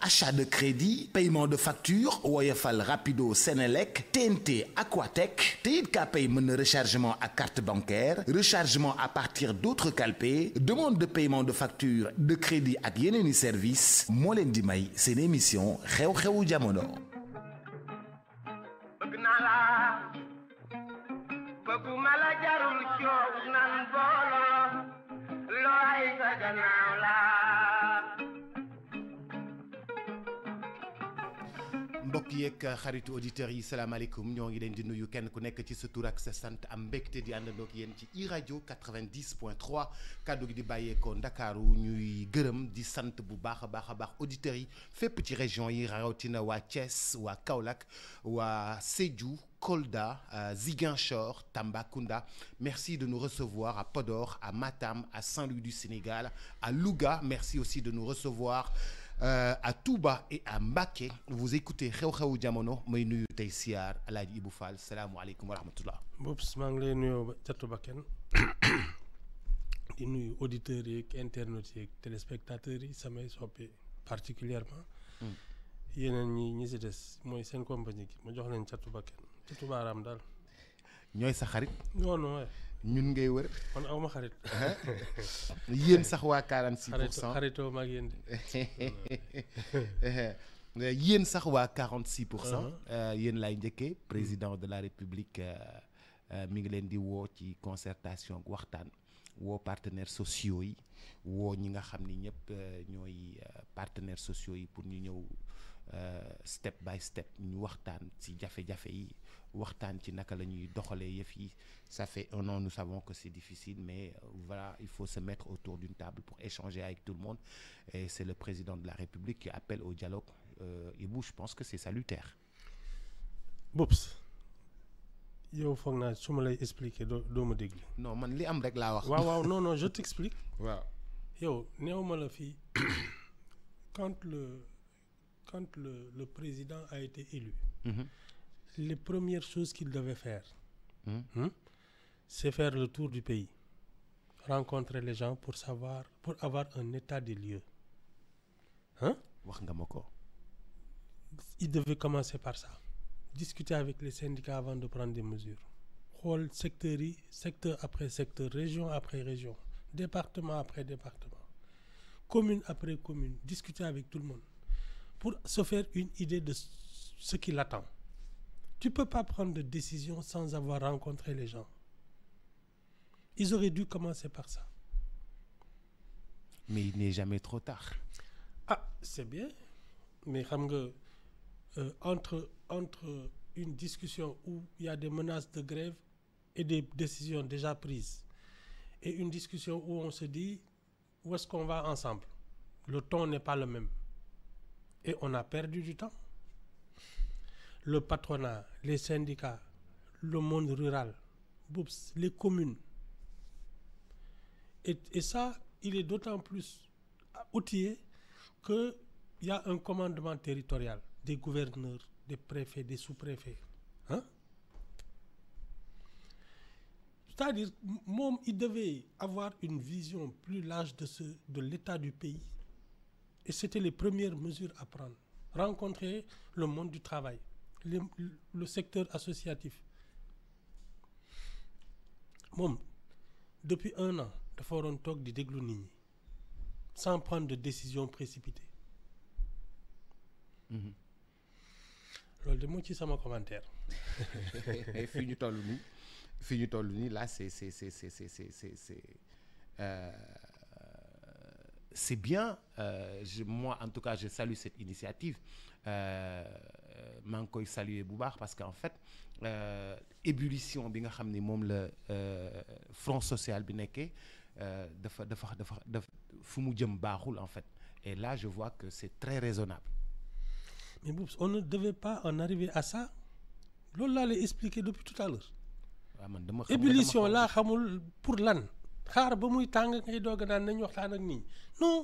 achat de crédit paiement de facture Woyofal rapido Senelec TNT Aquatech te it Kpay mën na rechargement à carte bancaire rechargement à partir d'autres calpés demande de paiement de facture de crédit ak yeneeni service moo leen di may seen émission xew-xewu jamono. bëgguma la jarul coow nan booloo looy sa gannaaw la. mbokk yeeg xaritu auditeurs yi salaamaaleykum ñoo ngi leen di nuyu kenn ku nekk ci sa tur ak sa sant am mbégte di àndandoo ak yéen ci iRadio 90.3 kàddu gi di bàyyeekoo Ndakaaru ñuy gërëm di sant bu baax a baax auditeurs yi fépp ci région yi rawatina waa Thiès waa Kaolack waa Sédhiou Kolda, Ziguinchor, Tambacounda. Merci de nous recevoir à Podor, à Matam, à Saint-Louis du Sénégal, à Louga. Merci aussi de nous recevoir à Touba et à Mbacké. Vous écoutez Xew Xewu Jamono may nuyu tey siyaar Alaaji Ibou Fall salaamualeykum wa rahmatullah. Bops maa ngi lay nuyoo Caatu Bakken di nuyu auditeurs yi ak internautes yi ak téléspectateurs yi samay soppe particulièrement yeneen ñi si des mooy seen compagnie gi ma jox leen Caatu Bakken Caatu Baaraam daal. ñooy sa xarit. non ñun ngay wër. man awma xarit. yéen sax waa 46%. xaritoo maag yéen de. yéen sax waa 46%. yéen laay njëkkee président de la République mi ngi leen di woo ci concertation ak waxtaan. woo partenaires sociaux yi woo ñi nga xam ni ñëpp ñooy partenaires sociaux yi pour ñu ñëw step by step ñu waxtaan ci jafe-jafe yi waxtaan ci naka la ñuy doxalee yëf yi ça fait un an nous savons que c'est difficile mais voilà il faut se mettre autour d'une table pour échanger avec tout le monde et c'est le président de la République qui appelle au dialogue Ibou je pense que c'est salutaire. Bops yow foog naa su ma lay expliquer doo ma déglu. non man li am rek laa wax. waaw non je t'explique. waaw yow néew ma la fii quand le président a été élu. Les premières choses qu'il devait faire. C'est faire le tour du pays. Rencontrer les gens pour avoir un état des lieux. wax nga ma ko. Il devait commencer par ça. Discuter avec les syndicats avant de prendre des mesures. xool secteur après secteur, région après région, département après département, commune après commune, discuter avec tout le monde pour se faire une idée de ce qui l'attend. Tu ne peux pas prendre de décision sans avoir rencontré les gens. Ils auraient dû commencer par ça. Mais il n'est jamais trop tard. Ah, c'est bien. Mais xam nga entre une discussion où il y a des menaces de grève et des décisions déjà prises et une discussion où on se dit où est-ce qu'on va ensemble, le ton n'est pas le même et on a perdu du temps. Le patronat, les syndicats, le monde rural, les communes et ça il est d'autant plus outillé que il y a un commandement territorial des gouverneurs, des préfets, des sous-préfets. C'est-à-dire, il devait avoir une vision plus large de l'état du pays. Et c'était les premières mesures à prendre. Rencontrer le monde du travail, le secteur associatif. Depuis 1 an, dafa waroon toog di déglu nit ñi sans prendre de décision précipitée. loolu de moo ci sama commentaire. fii ñu toll nii là c'est bien moi en tout cas je salue cette initiative maa ngi koy saluer bu baax parce que en fait ébullition bi nga xam ni moom la front social bi nekkee dafa fu mu jëm baaxul en fait et là je vois que c'est très raisonnable. Mais Boubs, on ne devait pas en arriver à ça. loolu laa lay expliquer depuis tout à l'heure. waaw man dama ébullition laa xamul pour lan. xaar ba muy tàng ngay doog a naan nañu waxtaan ak nii non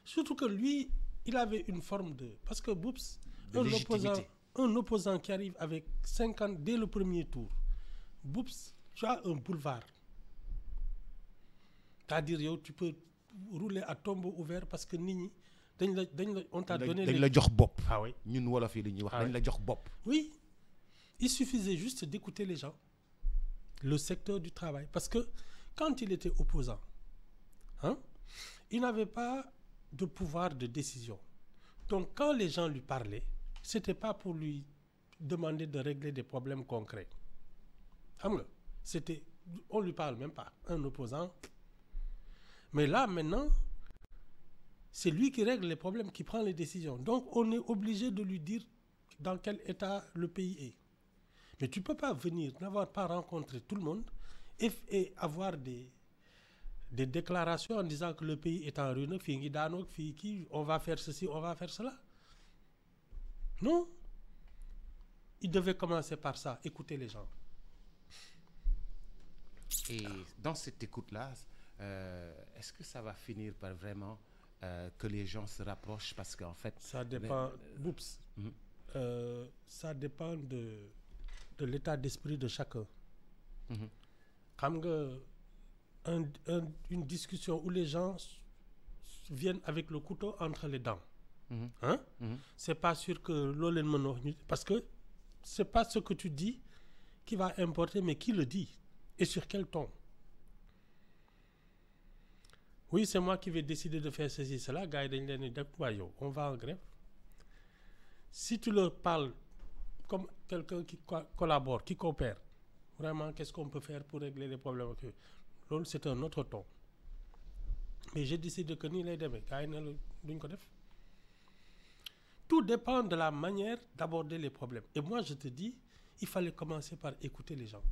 surtout que lui il avait une forme de parce que Boubs un opposant qui arrive avec 50 dès le premier tour Boubs tu as un boulevard c'est-à-dire yow tu peux rouler à tombeau ouvert parce que nit ñi on t'a donné dañ la jox bopp. Ah oui. ñun wolof yi li ñuy wax dañ la jox bopp. Oui, il suffisait juste d'écouter les gens, le secteur du travail, parce que quand il était opposant, hein, il n'avait pas de pouvoir de décision. Donc quand les gens lui parlaient, c'était pas pour lui demander de régler des problèmes concrets. C'était, on lui parle même pas, un opposant. Mais là maintenant, c'est lui qui règle les problèmes, qui prend les décisions. Donc on est obligé de lui dire dans quel état le pays est. Mais tu peux pas venir, n'avoir pas rencontré tout le monde et avoir des déclarations en disant que le pays est en ruine, on va faire ceci, on va faire cela. Non. Il devait commencer par ça, écouter les gens. Et dans cette écoute-là, est-ce que ça va finir par vraiment que les gens se rapprochent, parce qu'en fait... Ça dépend... ça dépend de l'état d'esprit de chacun. Xam nga une discussion où les gens viennent avec le couteau entre les dents. C'est pas sûr que loolu leen mën a wax, parce que c'est pas ce que tu dis qui va importer, mais qui le dit et sur quel ton. Oui, c'est moi qui vais décider de faire ceci, cela. Gars yi dañ leen di def waaye yow on va en grève. Si tu leur parles comme quelqu'un qui collabore, qui coopère, vraiment, qu'est-ce qu'on peut faire pour régler les problèmes? Loolu c'est un autre ton. Mais j'ai décidé que nii lay demee gars yi ne la duñ ko def. Tout dépend de la manière d'aborder les problèmes. Et moi, je te dis, il fallait commencer par écouter les gens.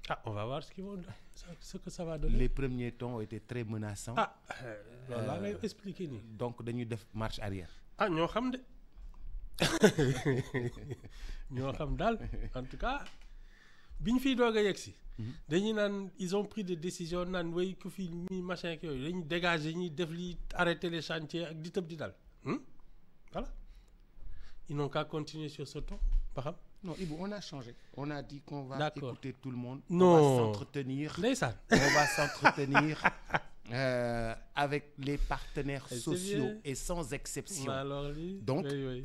Ah, on va voir ce que ça va donner. Les premiers temps ont été très menaçants. Ah, là ngay expliquer nii. Donc dañuy def marche arrière. Ah, ñoo xam de. ñoo xam daal en tout cas bi ñu fiy doog a yegg si. dañuy naan ils ont pris des décisions naan way ku fi mi machin ak yooyu dañuy dégager ñuy def li arrêter les chantiers ak di tëb di dal. Voilà. Ils n'ont qu'à continuer sur ce ton. ba xam. Non, Ibou, on a changé. On a dit qu'on va écouter tout le monde. Non. On va s'entretenir. Ndeysaan. On va s'entretenir avec les partenaires sociaux et sans exception. Alors, donc oui.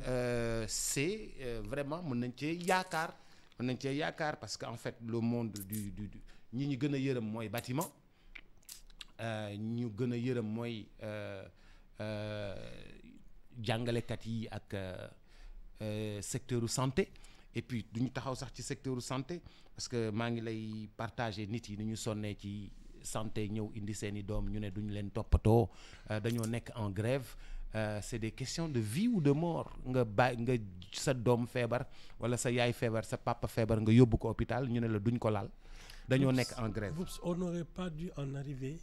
c'est vraiment mën nañ cee yaakaar parce que en fait le monde du ñi ñu gën a yërëm mooy bâtiment, ñu gën a yërëm mooy jàngalekat yi ak secteur santé. Et puis duñu taxaw sax ci secteur santé parce que maa ngi lay partager nit yi ni ñu sonnee ci santé ñëw indi seeni doom ñu ne duñu leen toppatoo, dañoo nekk en grève. C'est des questions de vie ou de mort. nga sa doom feebar wala sa yaay feebar, sa papa feebar, nga yóbbu ko hôpital ñu ne la duñ ko laal, dañoo nekk en grève. On n'aurait pas dû en arriver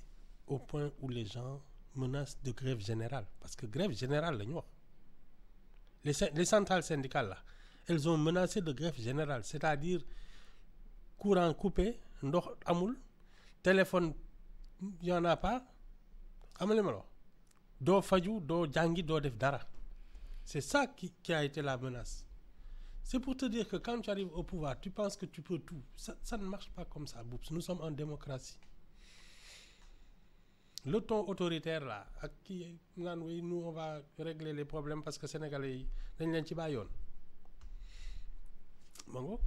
au point où les gens menacent de grève générale, parce que grève générale la ñu wax. Les centrales syndicales là, elles ont menacé de grève générale, c'est-à-dire courant coupé, ndox amul, téléphone y en a pas, amale ma lo doo faju, doo jàngi, doo def dara. C'est ça qui a été la menace. C'est pour te dire que quand tu arrives au pouvoir, tu penses que tu peux tout. Ça ne marche pas comme ça, Boubs. Nous sommes en démocratie. Le ton autoritaire là, ak kii naan oui, nous on va régler les problèmes parce que sénégalais yi dañ leen ci bàyyoon. Mango.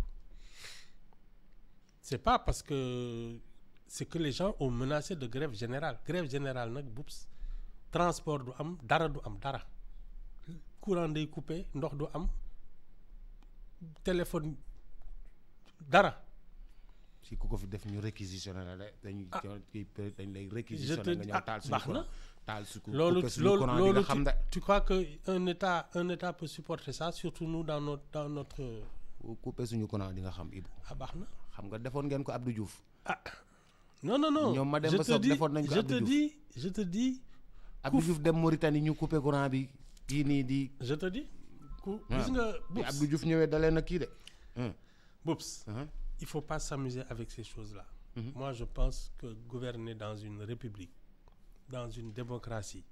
C'est pas parce que c'est que les gens ont menacé de grève générale. Grève générale nag, Boubs, transport du am dara, courant day coupé, ndox du am, téléphone dara. Si ku ko fi def ñu réquisitionné la dañ lay réquisitionné nga ñëw taal suñu courant. Taal su loolu tu crois que un état peut supporter ça, surtout nous dans notre couper suñu courant di nga xam Ibou. Ah baax na. Xam nga defoon ngeen ko Abdou Diouf. Ah non. ñoom ma dem ba soog defoon nañ ko Abdou Diouf. Je te dis. Abdou Diouf dem Mauritanie ñu couper courant bi kii nii di. Je te dis. Gis nga Boubs. Abdou Diouf ñëwee dalee na kii de. Boubs. Il faut pas s'amuser avec ces choses-là. Moi, je pense que gouverner dans une république, dans une démocratie,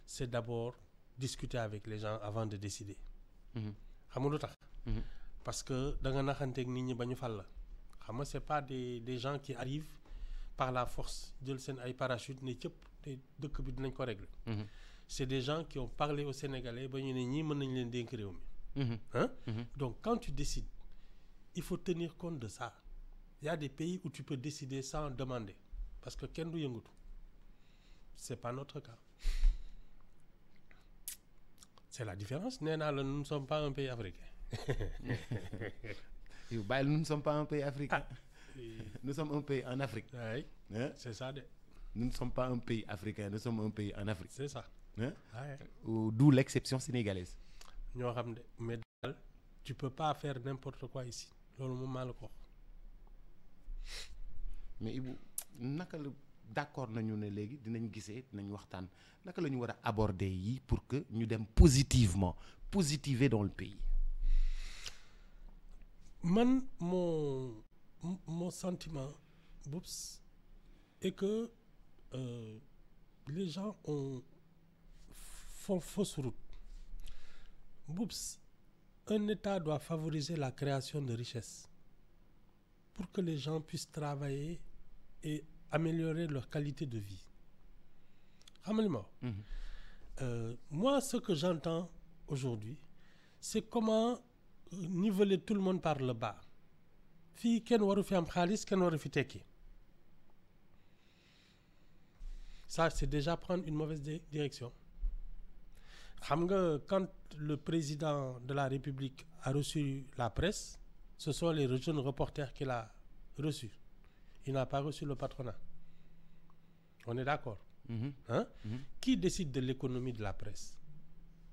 c'est d'abord discuter avec les gens avant de décider. Xam nga lu tax? Parce que da nga naxanteeg nit ñi ba ñu fal la. Xam nga c'est pas des gens qui arrivent par la force jël seen ay parachute ne cëpp te dëkk bi dinañ ko régler. C'est des gens qui ont parlé aux Sénégalais ba ñu ne ñii mën nañ leen dénk réew mi. Donc quand tu décides il faut tenir compte de ça. Il y a des pays où tu peux décider sans demander parce que kenn du yëngatu. C'est pas notre cas. C'est la différence. Nee naa la nous ne sommes pas un pays africain. yow bàyyi nous ne sommes pas un pays africain. Nous sommes un pays en Afrique. Oui, Hein? c'est ça de. Nous ne sommes pas un pays africain, nous sommes un pays en Afrique. C'est ça. Hein? Ouais. D'où l'exception sénégalaise. ñoo xam ne mais daal tu peux pas faire n'importe quoi ici loolu moom maa la ko wax. Mais Ibou naka la d'accord nañu ne léegi dinañ gisee dinañ waxtaan naka la ñu war a aborder yi pour que ñu dem positiver dans le pays. Man mon sentiment Boubs est que les gens font fausse route. Boubs, un État doit favoriser la création de richesses pour que les gens puissent travailler et améliorer leur qualité de vie. Xam nga li ma wax. Moi, ce que j'entends aujourd'hui, c'est comment niveler tout le monde par le bas. Fii kenn waru fi am xaalis kenn waru fi tekki. Ça, c'est déjà prendre une mauvaise direction. Xam nga quand le président de la République a reçu la presse, ce sont les jeunes reporters qu'il a reçus. Il n'a pas reçu le patronat. On est d'accord. Hein? Qui décide de l'économie de la presse?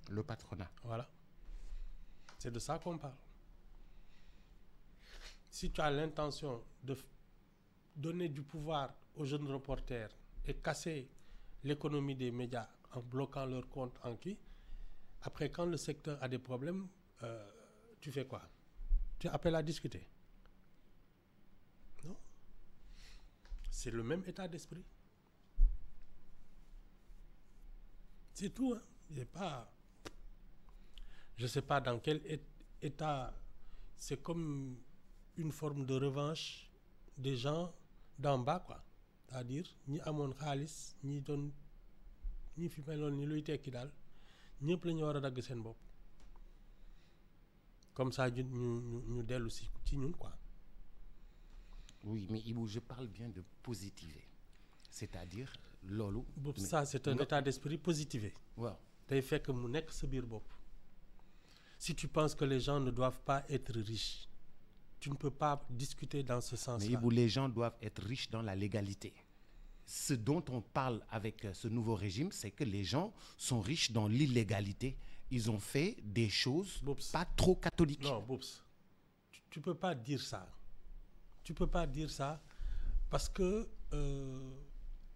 Le patronat. Voilà. C'est de ça qu'on parle. Si tu as l'intention de donner du pouvoir aux jeunes reporters et casser l'économie des médias en bloquant leurs comptes en qui, après quand le secteur a des problèmes, tu fais quoi? Tu appelles à discuter? Non? C'est le même état d'esprit. C'est tout, hein? Je sais pas dans quel état. C'est comme une forme de revanche des gens d'en bas, quoi. C'est-à-dire ñi amoon xaalis ñi fi meloon ni luy tekki daal ñëpp la ñu war a dagg seen bopp. Comme ça ñu dellu si ci ñun, quoi. Oui, mais Ibou, je parle bien de positiver. C'est-à-dire loolu. Ça, c'est un état d'esprit positivé. Waaw. Day fekk mu nekk sa biir bopp. Si tu penses que les gens ne doivent pas être riches, tu ne peux pas discuter dans ce sens-là. Mais Ibou, les gens doivent être riches dans la légalité. Ce dont on parle avec ce nouveau régime, c'est que les gens sont riches dans l'illégalité. Ils ont fait des choses pas trop catholiques. Non, Boubs, tu peux pas dire ça. Tu peux pas dire ça parce que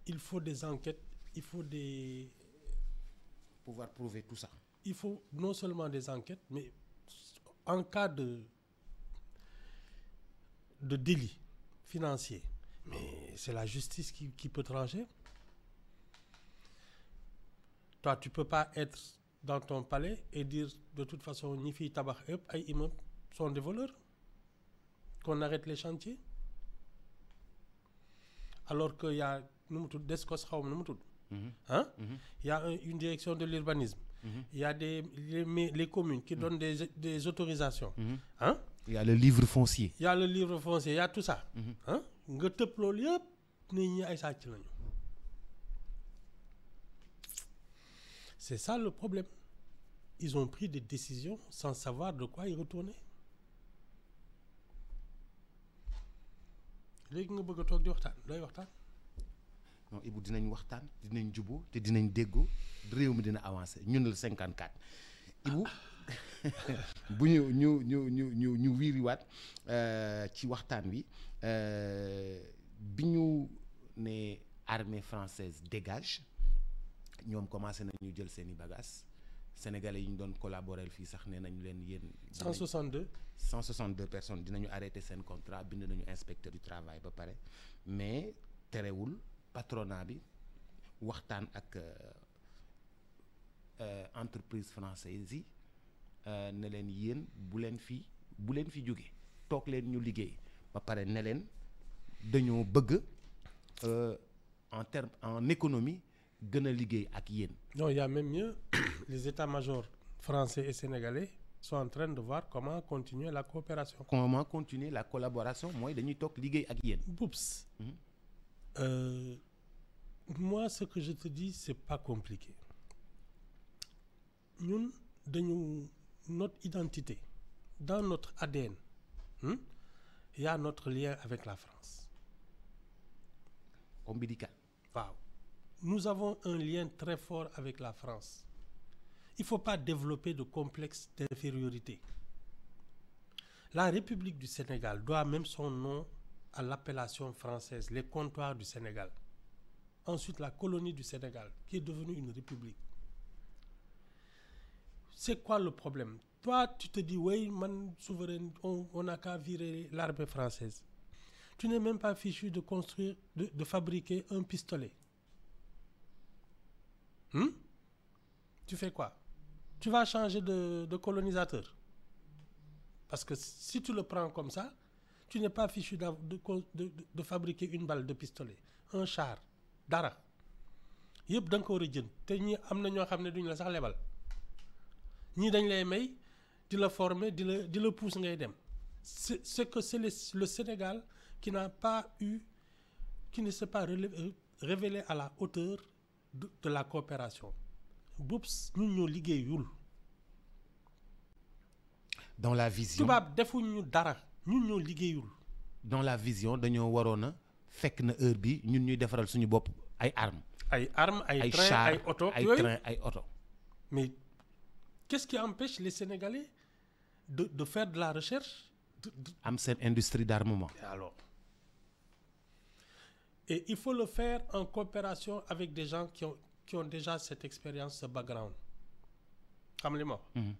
il faut des enquêtes, il faut des... Pouvoir prouver tout ça. Il faut non seulement des enquêtes, mais en cas de délit financier, mais c'est la justice qui peut trancher. Toi, tu peux pas être dans ton palais et dire de toute façon ñi fiy tabax yëpp ay immeubles sont des voleurs, qu'on arrête les chantiers, alors que y a nu mu tudd Descos xaw ma nu mu tudd. Hein? Il y a une direction de l'urbanisme. Il y a les communes qui donnent des autorisations. Hein? Il y a le livre foncier. Il y a le livre foncier, il y a tout ça. Hein? Nga tëpp loolu yëpp nit ñi ay sàcc lañu. C'est ça le problème. Ils ont pris des décisions sans savoir de quoi y retourner. Léegi nga bëgg a toog di waxtaan looy waxtaan. Non, Ibou, dinañ waxtaan dinañ juboo te dinañ déggoo réew mi dina avancer ñun la 54. Ibou bu ñu wiiriwaat ci waxtaan wi bi ñu ne armée française dégage ñoom commencé nañu jël seeni bagages sénégalais yi ñu doon collaborer fii sax nee nañu leen yéen. 162 personnes dinañu arrêter seen contrat bind nañu inspecteur du travail ba pare mais terewul. Patronat bi waxtaan ak entreprise française yi ne leen yéen bu leen fi jóge toog leen ñu liggéey ba pare ne leen dañoo bëgg en économie gën a liggéey ak yéen. Non, il y a même mieux. Les états-majors français et sénégalais sont en train de voir comment continuer la coopération. Comment continuer la collaboration mooy dañuy toog liggéey ak yéen. Boups. Moi, ce que je te dis, c'est pas compliqué. Ñun dañu notre identité, dans notre ADN, il y a notre lien avec la France. Ombilical. Wow. Nous avons un lien très fort avec la France. Il ne faut pas développer de complexe d'infériorité. La République du Sénégal doit même son nom à l'appellation française, les comptoirs du Sénégal. Ensuite, la colonie du Sénégal, qui est devenue une république. C'est quoi le problème? Toi, tu te dis, oui, man, souverain, on n'a qu'à virer l'armée française. Tu n'es même pas fichu de construire, de fabriquer un pistolet. Tu fais quoi? Tu vas changer de colonisateur. Parce que si tu le prends comme ça, tu n'es pas fichu de fabriquer une balle de pistolet, un char, dara. Yëpp da nga ko war a jënd te ñi am na ñoo xam ne duñ la sax lebal ñii dañ lay may di la former di la pousse ngay dem. C'est que c'est le Sénégal qui n'a pas eu, qui ne s'est pas révélé à la hauteur de la coopération. Boups ñun ñoo liggéeyul. Dans la vision tubaab defuñu dara ñun ñoo liggéeyul. Dans la vision dañoo waroon a fekk na heure bi ñun ñuy defaral suñu bopp ay armes. ay train char, ay oto ay yooyu. train ay oto. Mais qu'est-ce qui empêche les Sénégalais de faire de la recherche? Am seen industrie d'armement. Alors, et il faut le faire en coopération avec des gens qui ont déjà cette expérience, ce background. Xam li ma wax.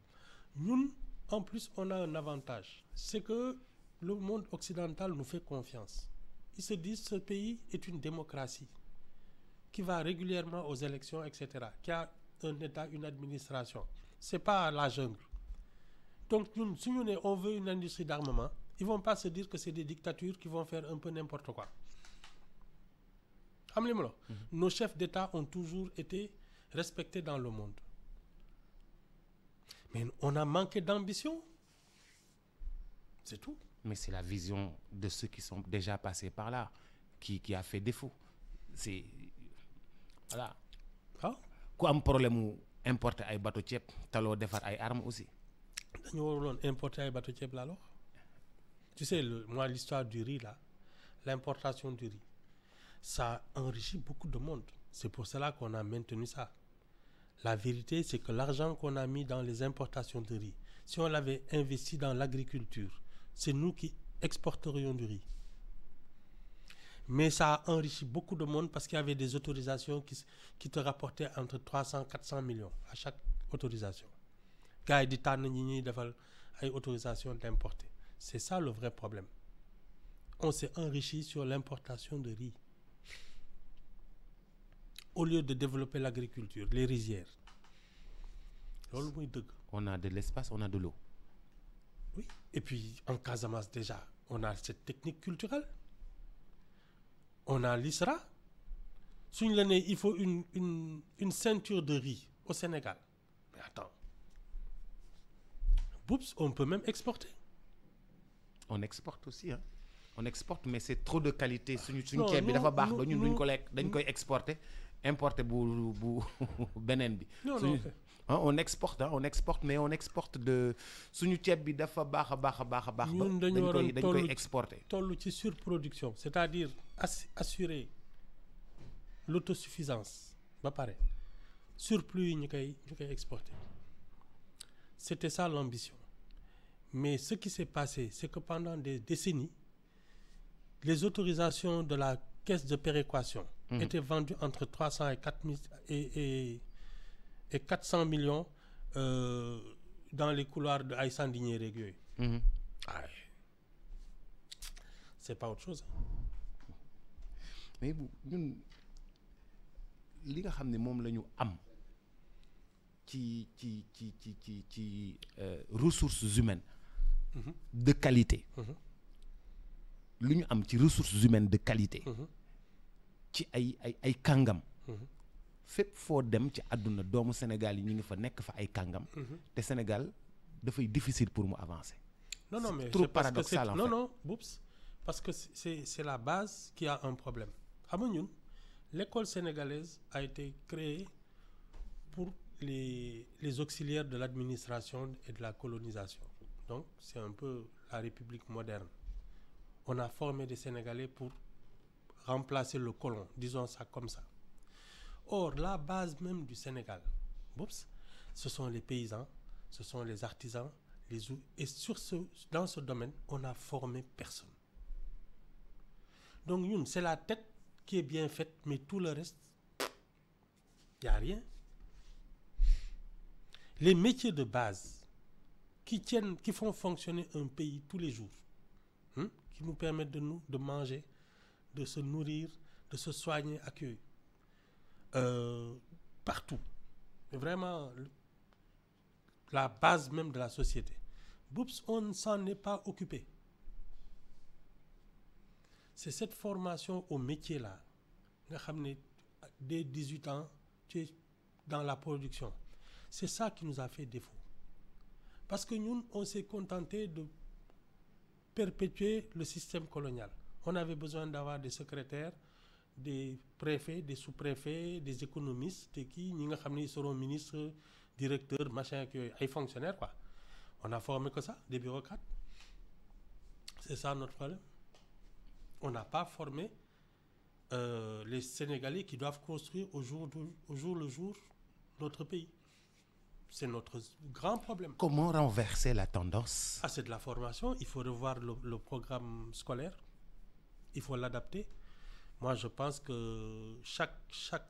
Ñun en plus on a un avantage, c'est que le monde occidental nous fait confiance. Ils se disent ce pays est une démocratie qui va régulièrement aux élections, etc., qui a un État, une administration. C'est pas la jungle. Donc ñun si ñu ne on veut une industrie d'armement, ils vont pas se dire que c'est des dictatures qui vont faire un peu n'importe quoi. Xam li ma la wax. Nos chefs d'État ont toujours été respectés dans le monde. Mais on a manqué d'ambition. C'est tout. Mais c'est la vision de ceux qui sont déjà passés par là qui a fait défaut. C'est voilà. Ah, Ku am problème mu importer ay bateau ceeb taloo defar ay armes aussi. dañu waroon importer ay bateau ceeb la alors. Tu sais, moi l'histoire du riz là, l'importation du riz, ça enrichit beaucoup de monde. C'est pour cela qu'on a maintenu ça. La vérité, c'est que l'argent qu'on a mis dans les importations de riz, si on l'avait investi dans l'agriculture, c'est nous qui exporterions du riz. Mais ça a enrichi beaucoup de monde parce qu'il y avait des autorisations qui te rapportaient entre 300 et 400 millions à chaque autorisation. Gars yi di tànn ñi ñuy defal ay autorisation d'importer. C'est ça le vrai problème. On s'est enrichi sur l'importation de riz au lieu de développer l'agriculture, les rizières. Loolu mooy dëgg. On a de l'espace, on a de l'eau. Oui. Et puis en Casamance déjà, on a cette technique culturelle. On a l'ISRA. Suñ la nee il faut une ceinture de riz au Sénégal. Mais attends. Boups, on peut même exporter. On exporte aussi hein. On exporte mais c'est trop de qualité suñu Non, ceeb bi dafa baax nous- ba ñun duñ ko lekk dañ koy exporter importer bu beneen bi. Non, Suñu- non. Hein, on exporte mais on exporte de suñu ceeb bi dafa baax a baax ba Ñun dañu dañ waroon koy tollu- exporter. toll ci surproduction, c'est-à-dire assurer l'autosuffisance ba pare surplus yi ñu koy exporter. C'était ça l'ambition. Mais ce qui s'est passé, c'est que pendant des décennies, les autorisations de la caisse de péréquation étaient vendues entre 300 et 4000 et 400 millions dans les couloirs de ay Sandiniéry rek yooyu. Ay. C'est pas autre chose. Mais ñun li nga xam ne moom la ñu am ci ressources humaines de qualité. Lu ñu am ci ressources humaines de qualité. ci ay kàngam. fépp foo dem ci àdduna doomu Sénégal yi ñu ngi fa nekk fa ay kàngam. te Sénégal dafay difficile pour mu avancer. Non, mais trop c'est parce paradoxal que en fait. non, Boups, parce que c'est la base qui a un problème. Xam nga ñun l'école sénégalaise a été créée pour les auxiliaires de l'administration et de la colonisation. Donc, c'est un peu la République moderne. On a formé des Sénégalais pour remplacer le colon, disons ça comme ça. Or, la base même du Sénégal, Boups, ce sont les paysans, ce sont les artisans, et dans ce domaine, on n'a formé personne. Donc, nous, c'est la tête qui est bien faite, mais tout le reste, il n'y a rien. Les métiers de base qui font fonctionner un pays tous les jours, qui nous permettent de manger, de se nourrir, de se soigner, accueillir, partout. Mais vraiment, la base même de la société. Boups, on ne s'en est pas occupé. C'est cette formation au métier-là. Dès 18 ans, tu es dans la production. C'est ça qui nous a fait défaut. Parce que nous, on s'est contenté de perpétuer le système colonial. On avait besoin d'avoir des secrétaires, des préfets, des sous-préfets, des économistes, ils seront ministres, directeurs, machin, et fonctionnaires, quoi. On a formé que ça, des bureaucrates. C'est ça notre problème. On n'a pas formé les Sénégalais qui doivent construire au jour le jour notre pays. C'est notre grand problème. Comment renverser la tendance? C'est de la formation. Il faut revoir le programme scolaire. Il faut l'adapter. Moi, je pense que chaque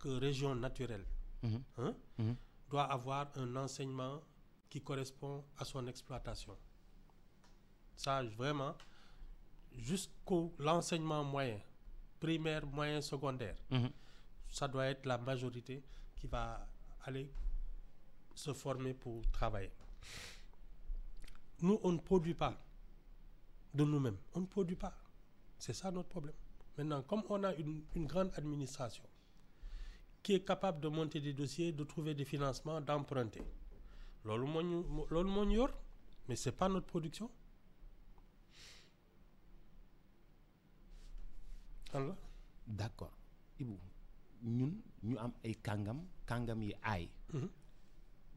région naturelle doit avoir un enseignement qui correspond à son exploitation. Ça, vraiment, jusqu'au l'enseignement moyen, primaire, moyen, secondaire, ça doit être la majorité qui va aller se former pour travailler. Nous, on ne produit pas de nous-mêmes. On ne produit pas. C'est ça notre problème. Maintenant, comme on a une grande administration qui est capable de monter des dossiers, de trouver des financements, d'emprunter, mais ce n'est pas notre production. Alors? D'accord. Ibou, ñun ñu am ay kàngam yi aay.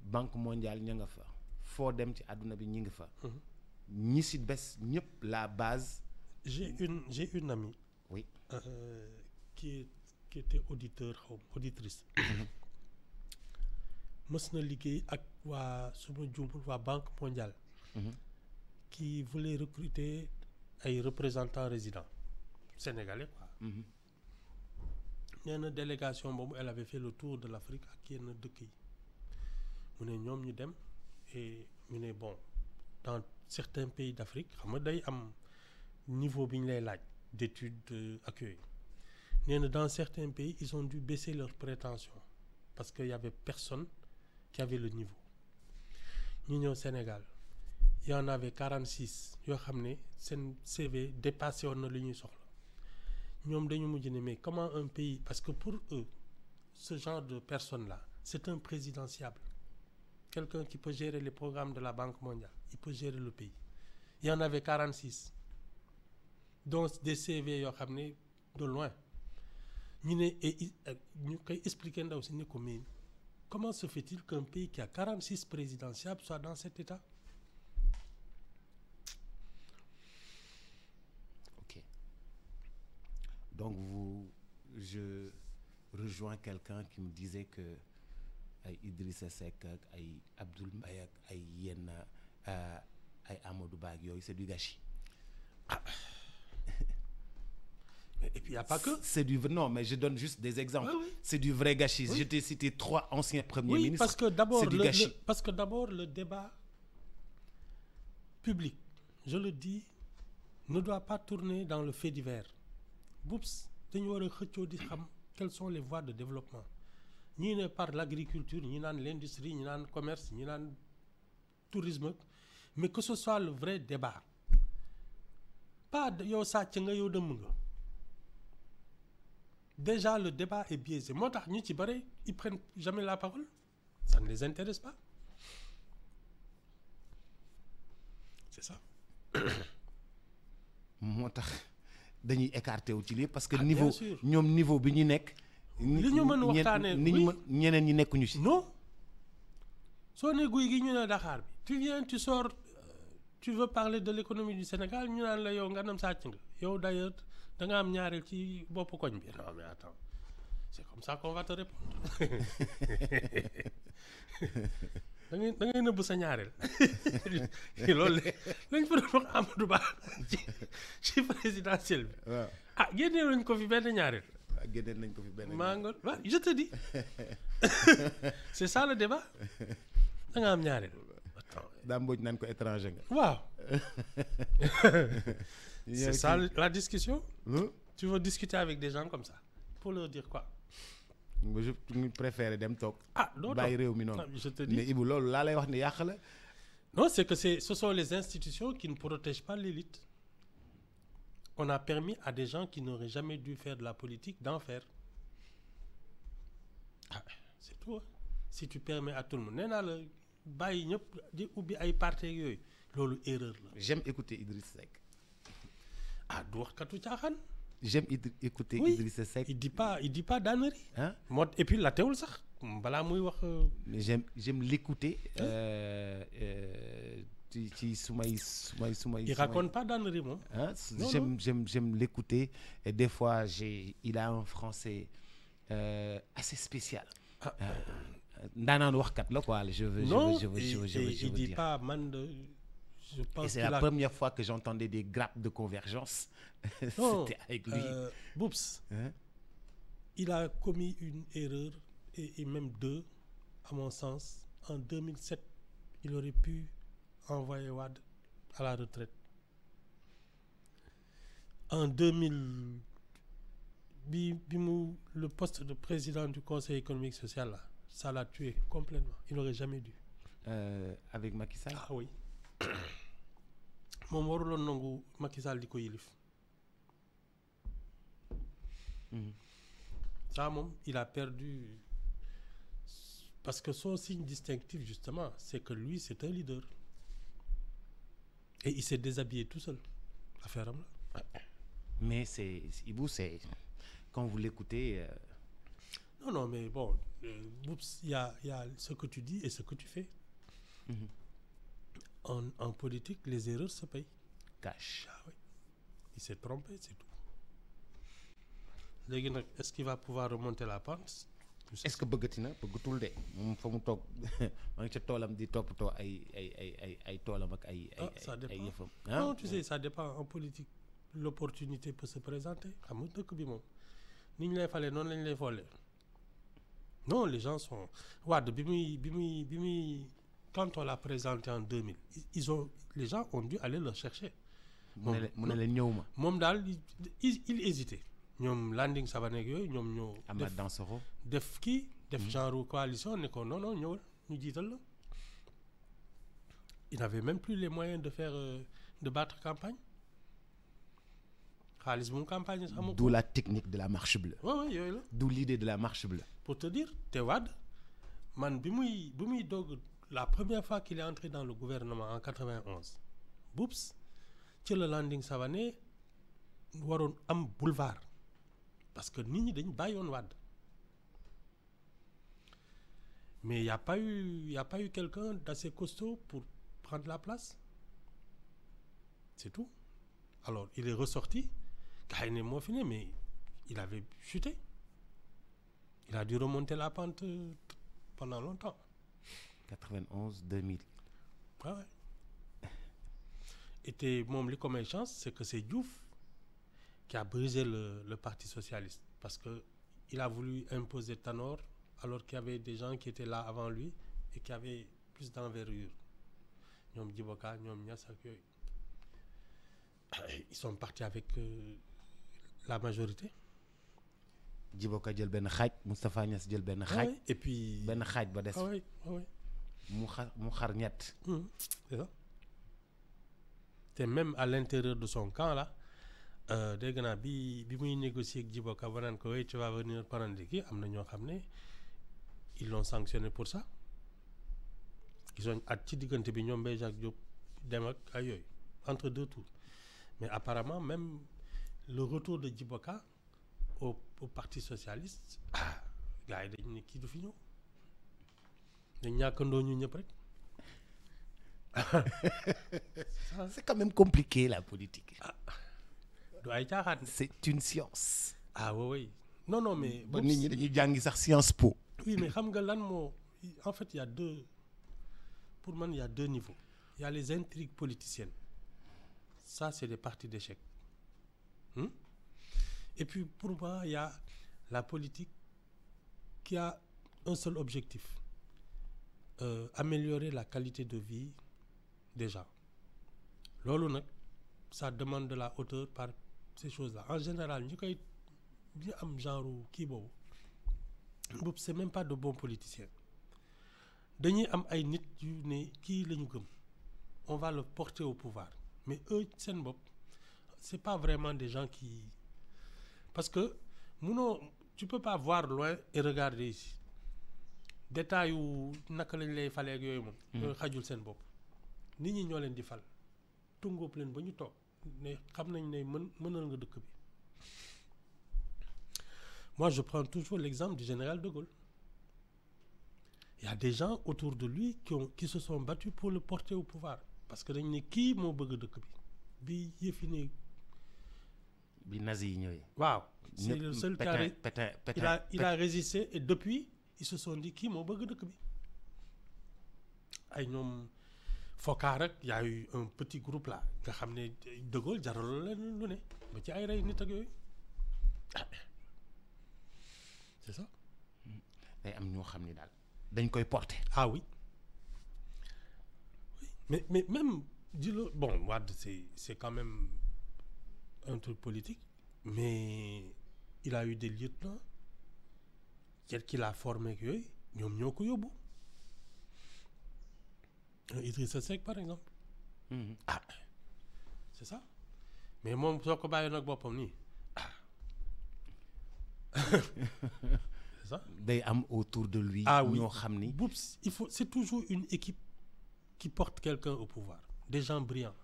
Banque mondiale ña nga fa. Foo dem ci àdduna bi ñi nga fa. ñi si bes ñëpp la base. J'ai une amie. Oui. Qui était auditrice. mës na liggéey ak suma jumbul waa Banque mondiale. Qui voulait recruter ay représentants résidents sénégalais, quoi. Il y a une délégation, elle avait fait le tour de l'Afrique ak yenn dëkk yi. Mu ne ñoom ñu dem et ñu ne bon, dans certains pays d'Afrique, xam nga day am niveau bi ñu lay laaj d'études accueil. Dans certains pays, ils ont dû baisser leurs prétentions parce qu'il n'y avait personne qui avait le niveau. Nous, au Sénégal, il y en avait 46. Yo xamné sen CV dépassé on li ñuy soxla. Ñom dañu mujj né mais comment un pays, parce que pour eux ce genre de personnes là, c'est un présidentiable. Quelqu'un qui peut gérer les programmes de la Banque mondiale, il peut gérer le pays. Il y en avait 46. Donc des CV yo xamné de loin. Ñu koy expliquer ndaw si ne ko mais comment se fait-il qu'un pays qui a 46 présidentiables soit dans cet état? Ok. Donc je rejoins quelqu'un qui me disait que ay Idrissa Seck ak ay Abdoul Mbaye ak ay yenn ay Amadou Ba ak yooyu c'est du gâchis. Et puis il n'y a pas que. Non, mais je donne juste des exemples. Oui. C'est du vrai gâchis. Oui. Je t'ai cité 3 anciens premiers ministres. Parce que d'abord, le débat public, je le dis, ne doit pas tourner dans le fait divers. Boups, quelles sont les voies de développement? Ni par l'agriculture, ni dans l'industrie, ni dans le commerce, ni dans le tourisme, mais que ce soit le vrai débat. Pas de yo sa tchenga yo de munga. déjà le débat est biaisé moo tax ñu ci bëri ils prennent jamais la parole ça ne les intéresse pas c'est ça. moo tax dañuy écarté wu ci lii parce que Ah, niveau bien sûr. ñoom niveau bi ñu nekk. li ñu mën waxtaanee ni ñu mën ñeneen ñi nekkuñu si. non soo ne guy gi ñu ne Dakar bi tu viens tu sors tu veux parler de l'économie du Sénégal ñu naan la yow nga nam sàcc nga yow d'ailleurs da nga am ñaareel ci bopp koñ bi non mais attends c'est comme ça qu'on va te répondre da ngay nëbb sa ñaareel loolu lañ fa doon wax Amadou Ba ci présidentielle bi waaw ah génnee lañ ko fi benn ñaareel génneel nañ ko fi benn. maa nga waaw je te dis c'est ça le débat da nga am ñaareel daa mbooj naan ko étranger nga. waaw c'est ça la discussion tu veux discuter avec des gens comme ça pour leur dire quoi je préfère dem toog. ah doo bàyyi réew mi noonu. je te dis mais Ibou loolu laa lay wax ni yàq la. non c'est que ce sont les institutions qui ne protègent pas l'élite on a permis à des gens qui n'auraient jamais dû faire de la politique d'en faire ah c'est tout hein. Si tu permets à tout le monde nee naa la bàyyi ñëpp di ubbi ay parti yooyu loolu erreur la. J'aime écouter Idriss Seck. ah du waxkatu caaxaan. J'aime écouter oui. Idriss Seck. il dit pas d'ânerie. Hein? moo et puis la teewul sax balaa muy wax. Mais j'aime l'écouter. ci sumay. il raconte pas d'ânerie moom. Hein? Non. J'aime l'écouter et des fois il a un français assez spécial. ndaanaan waxkat la quoi je veux il dit dire. pas man de. Je pense et c'est la première fois que j'entendais des grappes de convergence. C'était avec lui. Boups. Hein? Il a commis une erreur et même deux à mon sens en 2007 il aurait pu envoyer Wade à la retraite en 2000 bi mu le poste de président du conseil économique social là ça l'a tué complètement il n'aurait jamais dû avec Macky Sall. ah oui moom waruloon nangu Macky Sall di ko yilif ça moom il a perdu parce que son signe distinctif justement c'est que lui c'est un leader et il s'est déshabillé tout seul affaire am la. Mais Ibou c'est quand vous l'écoutez. Non mais bon il y a ce que tu dis et ce que tu fais. En politique les erreurs se payent. Cash. Ah oui il s'est trompé c'est tout léegi nag est-ce qu'il va pouvoir remonter la pente. Est-ce que bëggati na bëggatul de moom fa mu toog maa ngi ca toolam di toppatoo ay toolam ak ay yëfam. Non tu sais ça dépend en politique l'opportunité peut se présenter xam nga dëkk bi moom ni ñu lay falee noonu lañ lay foolee non les gens sont Wade bi muy quand on l'a présenté en 2000 les gens ont dû aller le chercher. mu ne leen ñëw ma. moom daal il hésitait ñoom Landing Savané ak yooyu ñoom ñoo. Amath Dansokho def genre coalition ne ko non ñëwal ñu jiital la. il n'avait même plus les moyens de battre campagne xaalis bu mu campagne sax amu ko. D'où la technique de la marche bleue. ouais yooyu la. D'où l'idée de la marche bleue. Pour te dire te Wade man bi muy doog la première fois qu'il est entré dans le gouvernement en 91 boups ci la Landing Savané waroon am boulevard parce que nit ñi dañ bàyyoon Wade mais y a pas eu quelqu'un d'assez costaud pour prendre la place c'est tout alors il est ressorti gars yi ne moo fi ne mais il avait chuté il a dû remonter la pente pendant longtemps 91 2000. Ah ouais. Et moom li ko may chance c'est que c'est Diouf qui a brisé le parti socialiste parce que il a voulu imposer Tanor alors qu'il y avait des gens qui étaient là avant lui et qui avaient plus d'envergure ñoom Djiboka ñoom Niass ak yooyu ils sont partis avec la majorité. Djiboka jël benn xaaj Moustapha Niass jël benn xaaj. Ouais, et puis benn xaaj ba des. ouais. mu xar ñett. C'est ça. Et même à l'intérieur de son camp là dégg naa bi muy négocier ak Djibo Ka ba naan ko oui tu vas venir prendre kii am na ñoo xam ne ils l'ont sanctionné pour ça ils ont at ci diggante bi ñoom Mbaye Jacques Diop dem ak ay yooyu entre deux tours mais apparemment même le retour de Djibo Ka au parti socialiste gars yi dañ ne kii du fi ñëw dañ ñàkkandoo ñu ñëpp rek. C'est quand même compliqué la politique. du ay caaxaan. C'est une science. ah oui non mais. ba nit ñi dañuy jàngi sax Sciences Po. oui mais xam nga lan moo en fait il y a deux pour man il y a deux niveaux. Il y a les intrigues politiciennes ça c'est des parties d'échec. Et puis pour moi il y a la politique qui a un seul objectif améliorer la qualité de vie des gens loolu nag ça demande de la hauteur par ces choses-là en général ñu koy ñu am genre kii boobu c'est même pas de bons politiciens dañuy am ay nit yu ne kii la ñu gëm on va le porter au pouvoir mais eux seen bopp c'est pas vraiment des gens qui parce que munoo tu peux pas voir loin et regarder ici détail yu naka lañ lay falee ak yooyu moom yooyu xajul seen bopp nit ñi ñoo leen di fal tungóob leen ba ñu toog ne xam nañ ne mënal nga dëkk bi. Moi je prends toujours l'exemple du général de Gaulle. Il y a des gens autour de lui qui se sont battus pour le porter au pouvoir parce que dañ ne kii moo bëgg dëkk bi yëfi ne bi nazi yi ñëwee. waaw c'est le seul cas il a résisté et depuis ils se sont dit kii moo bëgg dëkk bi ay ñoom Foccart rek y a eu un petit groupe là nga xam ne De Gaulle jaraloon leen lu ne ba ci ay rey nit ak yooyu c'est ça. day am ñoo xam ni daal dañ koy porter. ah oui mais même dis-le bon Wade c'est quand même un truc politique mais il a eu des lieutenants qu'il a formé ak yooyu ñoom ñoo ko yóbbu. Idrissa Seck par exemple. C'est ça mais moom soo ko bàyyi nag boppam nii c'est ça. day am autour de lui. oui ñoo xam ni. il faut c'est toujours une équipe qui porte quelqu'un au pouvoir des gens brillants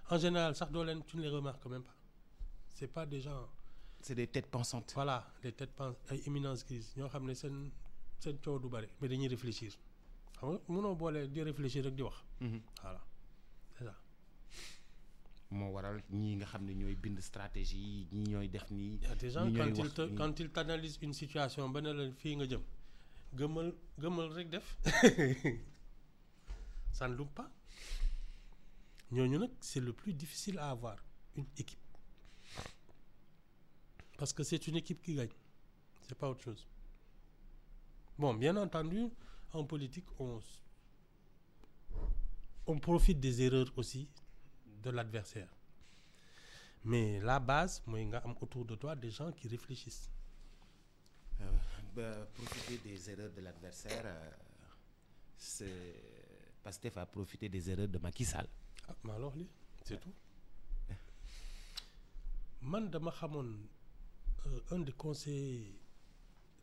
en général sax doo leen tu ne les remarques même pas c'est pas des gens. C'est des têtes pensantes. Voilà des têtes pensantes ay éminence grise ñoo xam ne seen coow du bari mais dañuy réfléchir. xam nga mënoo boole di réfléchir rek di wax. Voilà c'est ça. moo waral ñii nga xam ne ñooy bind stratégie ñii ñooy def nii. Il y a des gens quand ils t'analysent une situation ba ne la fii nga jëm gëmal rek def ça ne loupe pas ñooñu nag c'est le plus difficile à avoir une équipe parce que c'est une équipe qui gagne c'est pas autre chose. Bon bien entendu. En politique, on profite des erreurs aussi de l'adversaire. Mais la base, mooy nga am autour de toi des gens qui réfléchissent. Profiter des erreurs de l'adversaire, Pastef a profité des erreurs de Macky Sall. Mais alors lii c'est tout. Man dama xamoon un des conseillers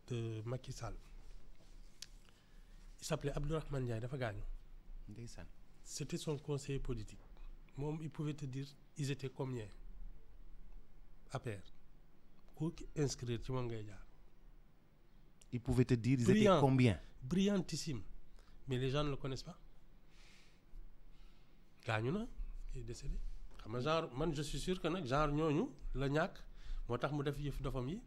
de Macky Sall. Il s'appelait Abdourahmane Ndiaye dafa gaañu. Ndeysaan. C'était son conseiller politique. Moom il pouvait te dire ils étaient combien APR ku inscrire ci moom ngay jaar. Il pouvait te dire ils étaient combien. Brillantissime mais les gens ne le connaissent pas. gaañu na il est décédé xam nga genre man je suis sûr que nag genre ñooñu la ñàkk moo tax mu def yëf dofam yi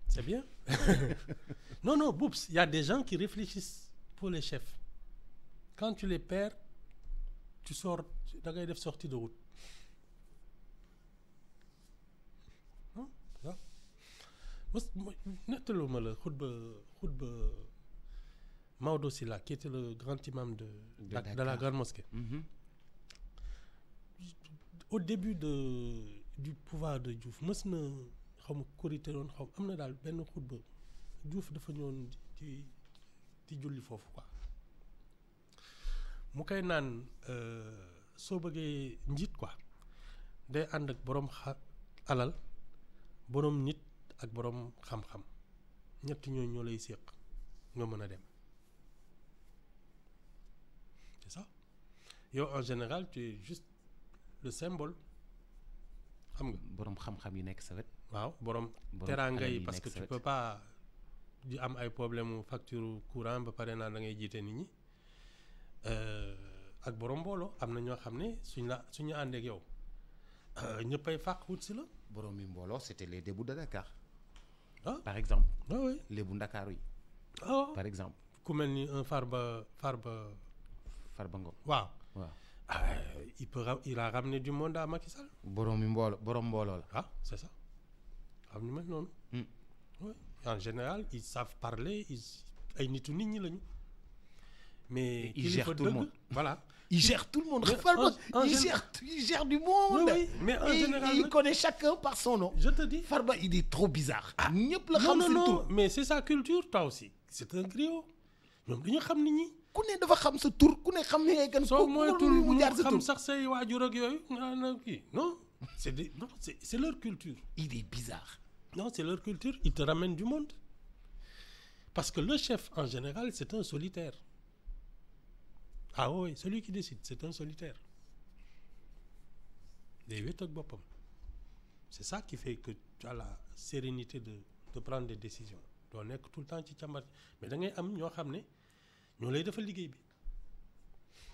c'est bien. non Boups, il y a des gens qui réfléchissent pour les chefs. Quand tu les perds, tu sors da ngay def sortie de route. Nettaluma la xutba Maodo Sylla qui était le grand imam de la grande mosquée. Au début du pouvoir de Diouf mës na xaw ma korité doon xaw am na daal benn xutba Diouf dafa ñëwoon di julli foofu quoi mu koy naan soo bëggee njiit quoi day ànd ak borom alal borom nit ak borom xam-xam ñett ñooñu ñoo lay séq nga mën a dem c'est ça yow en général tu es juste le symbole xam nga. borom xam-xam yi nekk sa wet. waaw borom teraanga yi parce que tu peux pas di am ay problème facture courant ba pare naa da ngay jiite nit ñi ak borom mbooloo am na ñoo xam ne suñu ànd ak yow ñëppay fàq wut si la. borom mi mbooloo c'était les Débou de Dakar. ah par exemple. ah oui Lébu Ndakaaru yi. ah par exemple. ku mel ni un Farba Ngom. waaw. waaw. il a ramené du monde à Macky Sall. borom mbooloo la. ah c'est ça xam ñu mel noonu. oui en général ils savent parler ay nitu nit ñi lañu. mais il gère tout le monde. voilà. il gère tout le monde. Il gère du monde. Oui, mais en général il connaît chacun par son nom. Je te dis. Farba il est trop bizarre. ñëpp la xam non mais c'est sa culture toi aussi. c'est un griot ñoom dañu xam nit ñi. ku ne dafa xam sa tur ku ne xam ne ngay gan. soo moytuwul mu jaar sa xam tur sax say waajur ak yooyu nga kii non c'est leur culture. il est bizarre. non c'est leur culture ils te ramènent du monde parce que le chef en général c'est un solitaire. ah oui celui qui décide c'est un solitaire day wét ak boppam c'est ça qui fait que tu as la sérénité de prendre des décisions doo nekk tout le temps ci càmbar mais da ngay am ñoo xam ne ñoo lay defal liggéey bi.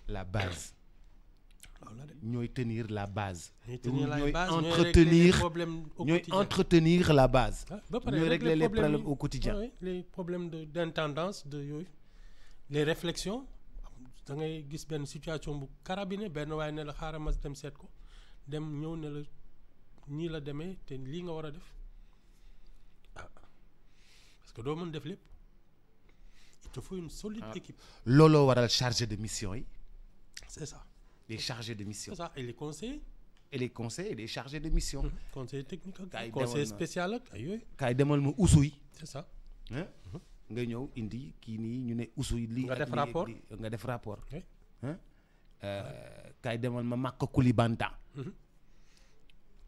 la base. ñooy tenir la base. ñooy entretenir la base. ba pare ñooy régler les problèmes au quotidien. les problèmes d'intendance de yooyu les réflexions. da ngay gis benn situation bu carabine benn waaye ne la xaaral ma dem seet ko dem ñëw ne la nii la demee te lii nga war a def parce que doo mën def lépp il te faut une solide équipe. looloo waral chargé de mission yi. c'est ça. les chargés de mission. c'est ça et les conseillers. et les conseillers et les chargés de mission. conseiller technique ak conseiller spécial ak ay yooyu. kaay demal ma usu yi. c'est ça. nga ñëw indi kii nii ñu ne usu yi. nga def rapport nga def rapport. kaay demal ma màkk Koulibanta.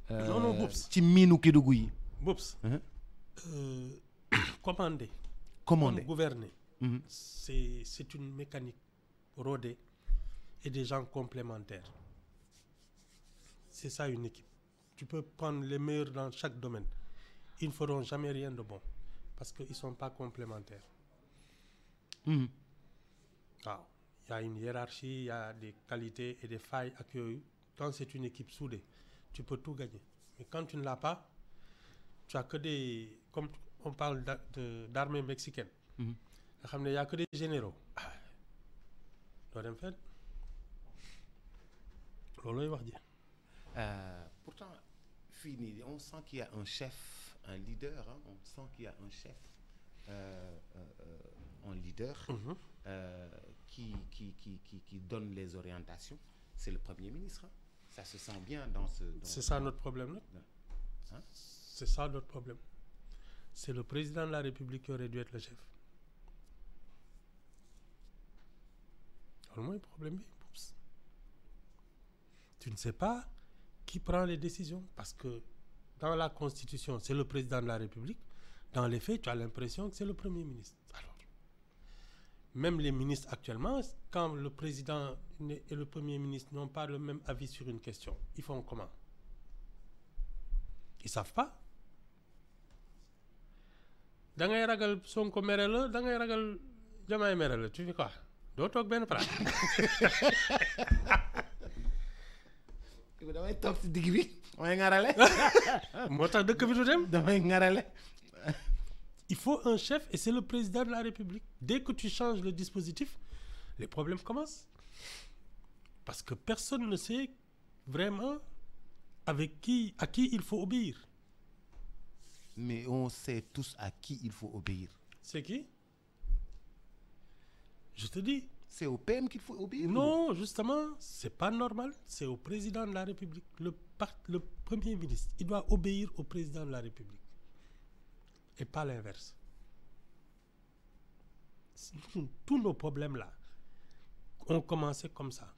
non Boubs. ci miinu Kédougou yi. Boubs. commander. Gouverner. c'est une mécanique rodée et des gens complémentaires. c'est ça une équipe. tu peux prendre les meilleurs dans chaque domaine. ils ne feront jamais rien de bon. parce qu'ils ne sont pas complémentaires. waaw il y a une hiérarchie il y a des qualités et des failles ak yooyu quand c'est une équipe soudée tu peux tout gagner mais quand tu ne l'as pas tu as que des comme on parle d'armée mexicaine. nga xam ne y a que des généraux. doo dem fenn loolooy wax ji. pourtant fii nii on sent qu'il y a un chef. un leader, hein? On sent qu'il y a un chef, un leader qui donne les orientations. C'est le Premier ministre. Hein? Ça se sent bien dans ce... C'est ça notre problème, là. Hein? C'est ça notre problème. C'est le président de la République qui aurait dû être le chef. Au moins, le problème est... Tu ne sais pas qui prend les décisions parce que dans la Constitution, c'est le président de la République. Dans les faits, tu as l'impression que c'est le Premier ministre. Alors, même les ministres actuellement, quand le président et le Premier ministre n'ont pas le même avis sur une question, ils font comment? Ils ne savent pas. Da ngay ragal Sonko mere la, da ngay ragal Diomaye mere la, tu fais quoi? Doo toog benn place. damay toog ci digg bi damay ngarale. moo tax dëkk bi du dem. damay ngarale. Il faut un chef et c'est le président de la République. Dès que tu changes le dispositif, les problèmes commencent. Parce que personne ne sait vraiment à qui il faut obéir. Mais on sait tous à qui il faut obéir. C'est qui? Je te dis. C'est au PM qu'il faut obéir? Non, justement, c'est pas normal. C'est au président de la République. Le Premier ministre, il doit obéir au président de la République. Et pas l'inverse. Tous nos problèmes là, ont commencé comme ça.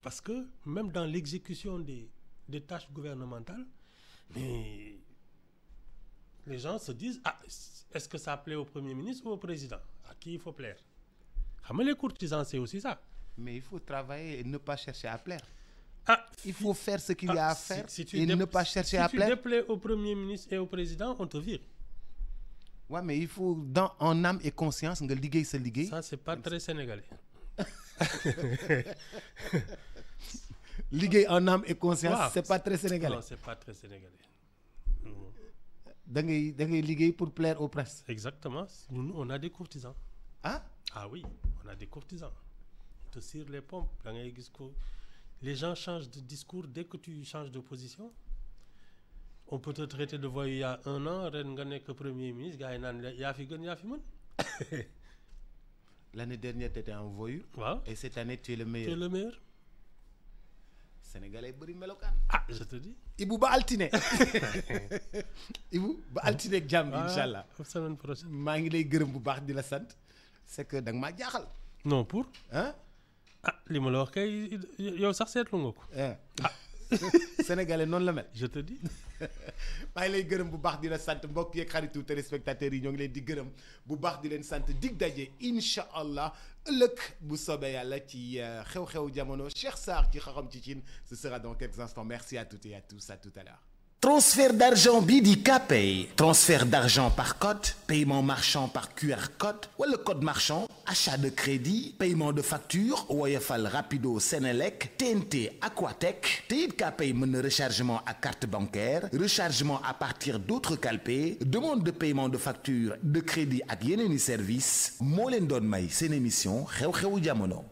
Parce que même dans l'exécution des tâches gouvernementales, mais les gens se disent, est-ce que ça plaît au Premier ministre ou au Président? À qui il faut plaire? Mais les courtisans, c'est aussi ça. Mais il faut travailler et ne pas chercher à plaire. Il Il faut faire ce qu'il y a à faire et ne ne pas chercher à plaire. Si tu déplais au Premier ministre et au Président, on te vire. Ouais, mais il faut, en âme et conscience, nga liggéey sa liggéey. Ça, c'est pas très sénégalais. Liggéey en âme et conscience, Wow. c'est pas très sénégalais. Non, c'est pas très sénégalais. Da ngay liggéey pour plaire aux presse. Exactement. Nous, on a des courtisans. Ah Oui, on a des courtisans. On te cire les pompes. Les gens changent de discours dès que tu changes de position. On peut te traiter de voyou il y a 1 an, ren nga nekk Premier ministre, gars yi naan la yaa fi gën yaa fi mën. L'année dernière, tu étais en voyou. Waaw. Et cette année, tu es le Tu es meilleur. le meilleur. Sénégalais bëri melokaan. Je te dis. Ibou ba altine. Ibou ba altine ak jàmm inchallah. Semaine prochaine. maa ngi lay gërëm bu baax di la sant. C'est que da nga maa jaaxal. Non, pour. Hein? Li ma la wax kay yow sax seetlu nga ko. Sénégalais noonu la mel. Je te dis. maa ngi lay gërëm bu baax di la sant mbokk yeeg xaritu téléspectateurs yi ñoo ngi leen di gërëm bu baax di leen sant dig daje incha allah ëllëg bu soobee yàlla ci xew-xew jamono Cheikh Sarr ci Xam ci Cine ce sera dans quelques instants. Merci à toutes et à tous, à tout à l'heure. Transfert d'argent Bidi Kpay. Transfert d'argent par code, paiement marchand par QR code ou le code marchand, achat de crédit, paiement de facture, Woyofal Rapido Senelec, TNT Aquatech, Teid Kpay mène rechargement à carte bancaire, rechargement à partir d'autres calpés, demande de paiement de facture, de crédit ak yeneni service, moo leen doon may seen émission xew-xewu jamono.